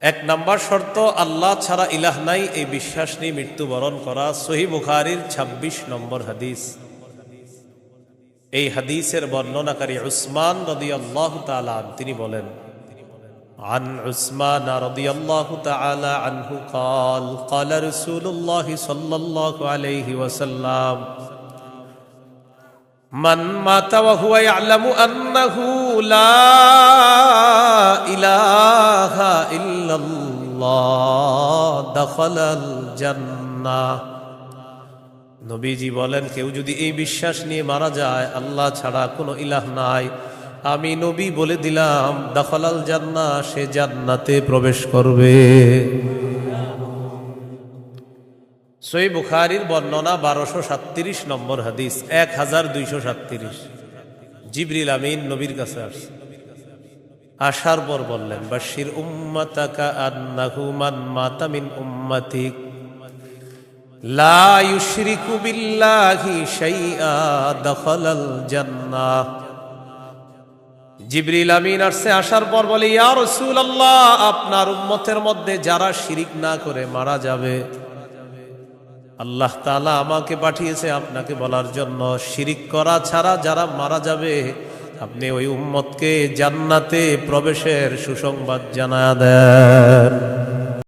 এক নাম্বার শর্ত, আল্লাহ ছাড়া ইলাহ নাই এই বিশ্বাস নিয়ে মৃত্যুবরণ করা। সহিহ বুখারীর ২৬ নম্বর হাদিস। এই হাদিসের বর্ণনাকারী উসমান রাদিয়াল্লাহু তাআলা তিনি বলেন, عن عثمان رضي الله تعالى عنه قال قال رسول الله صلى الله عليه وسلم من مات وهو يعلم أنه لا إله إلا الله دخل الجنة। নবীজি বলেন, কেউ যদি এই বিশ্বাস নিয়ে মারা যায় আল্লাহ ছাড়া কোনো ইলাহ নাই, আমি নবী বলে দিলাম দাখালাল জান্নাহ, সে জান্নাতে প্রবেশ করবে। সহিহ বুখারীর বর্ণনা ১২৩৭ নম্বর হাদিস, ১২৩৭। জিবরিল আমিন নবীর কাছে আসছে, আসার পর বললেন, বাশির উম্মাতাকা আন্নাহু মান মাতা মিন উম্মাতিক লা ইউশরিকু বিল্লাহি শাইআ দাখালাল জান্নাহ। জিবরিল আমিন আসছে, আসার পর বলে, ইয়া রাসূলুল্লাহ, আপনার উম্মতের মধ্যে যারা শিরিক না করে মারা যাবে, আল্লাহ তাআলা আমাকে পাঠিয়েছে আপনাকে বলার জন্য, শিরিক করা ছাড়া যারা মারা যাবে আপনি ওই উম্মতকে জান্নাতে প্রবেশের সুসংবাদ জানায়া দেন।